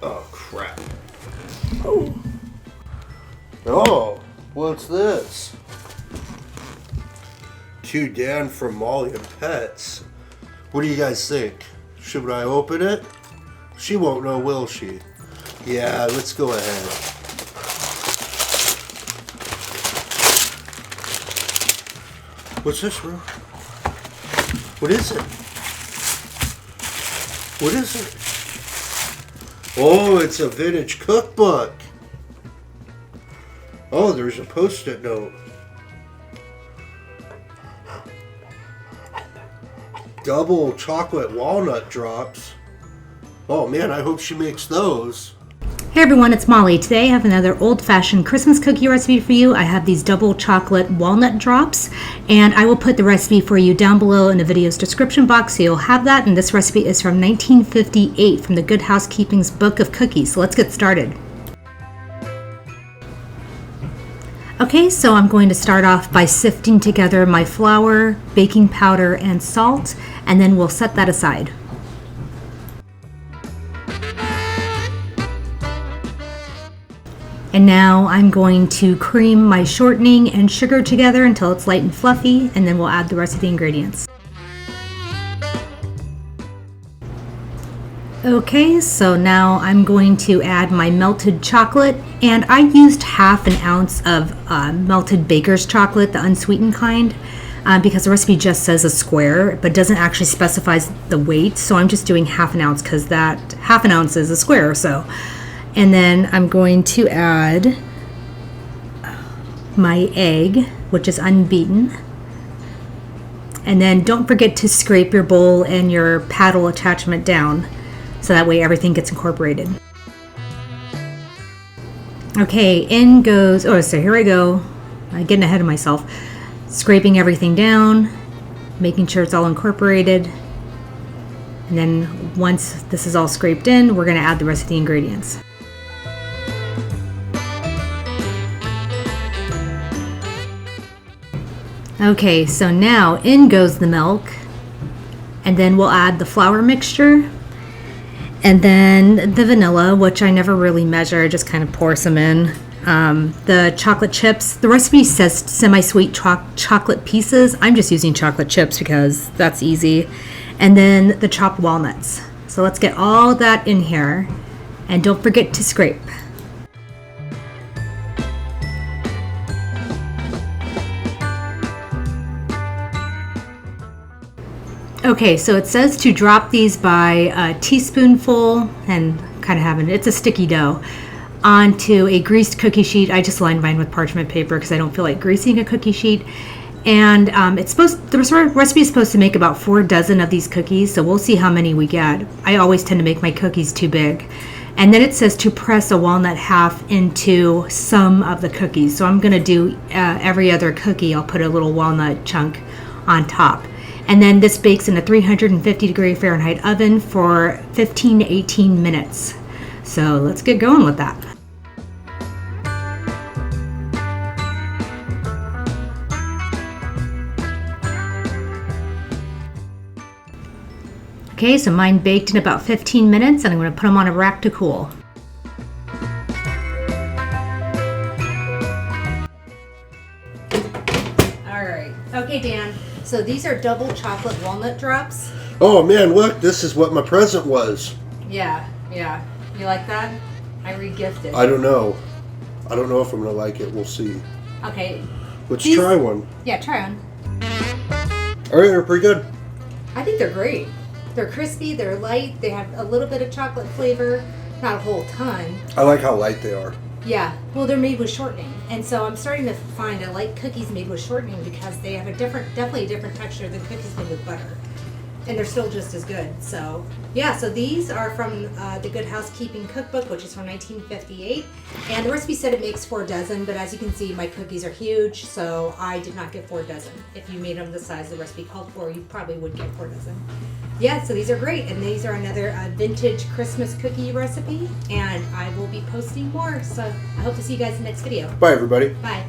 Oh, crap. Oh, what's this? To Dan from Molly and Pets. What do you guys think? Should I open it? She won't know, will she? Yeah, let's go ahead. What's this, bro? What is it? What is it? Oh, it's a vintage cookbook. Oh, there's a post-it note. Double chocolate walnut drops. Oh man, I hope she makes those. Hey everyone, it's Molly. Today I have another old-fashioned Christmas cookie recipe for you. I have these double chocolate walnut drops, and I will put the recipe for you down below in the video's description box so you'll have that. And this recipe is from 1958 from the Good Housekeeping's book of cookies. So let's get started. Okay, so I'm going to start off by sifting together my flour, baking powder, and salt, and then we'll set that aside. And now I'm going to cream my shortening and sugar together until it's light and fluffy, and then we'll add the rest of the ingredients. Okay, so now I'm going to add my melted chocolate, and I used ½ an ounce of melted baker's chocolate, the unsweetened kind, because the recipe just says a square, but doesn't actually specify the weight, so I'm just doing ½ an ounce because that ½ an ounce is a square, so. And then I'm going to add my egg, which is unbeaten. And then don't forget to scrape your bowl and your paddle attachment down, so that way everything gets incorporated. Okay, in goes, oh, so here I go. I'm getting ahead of myself. Scraping everything down, making sure it's all incorporated. And then once this is all scraped in, we're gonna add the rest of the ingredients. Okay, so now in goes the milk, and then we'll add the flour mixture, and then the vanilla, which I never really measure, I just kind of pour some in. The chocolate chips, the recipe says semi-sweet chocolate pieces. I'm just using chocolate chips because that's easy. And then the chopped walnuts. So let's get all that in here, and don't forget to scrape. Okay, so it says to drop these by a teaspoonful, and kind of having it's a sticky dough, onto a greased cookie sheet. I just lined mine with parchment paper because I don't feel like greasing a cookie sheet. And the recipe is supposed to make about 4 dozen of these cookies, so we'll see how many we get. I always tend to make my cookies too big. And then it says to press a walnut half into some of the cookies. So I'm going to do every other cookie, I'll put a little walnut chunk on top. And then this bakes in a 350-degree Fahrenheit oven for 15 to 18 minutes. So let's get going with that. Okay, so mine baked in about 15 minutes, and I'm going to put them on a rack to cool. All right. Okay, Dan. So these are double chocolate walnut drops. Oh man, look, this is what my present was. Yeah. You like that? I re-gifted. I don't know. I don't know if I'm gonna like it. We'll see. Okay. Let's try one. Yeah, try one. All right, they're pretty good. I think they're great. They're crispy, they're light, they have a little bit of chocolate flavor, not a whole ton. I like how light they are. Yeah, well, they're made with shortening, and so I'm starting to find I like cookies made with shortening because they have definitely a different texture than cookies made with butter, and they're still just as good. So yeah, so these are from the Good Housekeeping cookbook, which is from 1958, and the recipe said it makes 4 dozen, but as you can see, my cookies are huge, so I did not get 4 dozen. If you made them the size the recipe called for, you probably would get 4 dozen. Yeah, so these are great, and these are another vintage Christmas cookie recipe, and I will be posting more, so I hope to see you guys in the next video. Bye, everybody. Bye.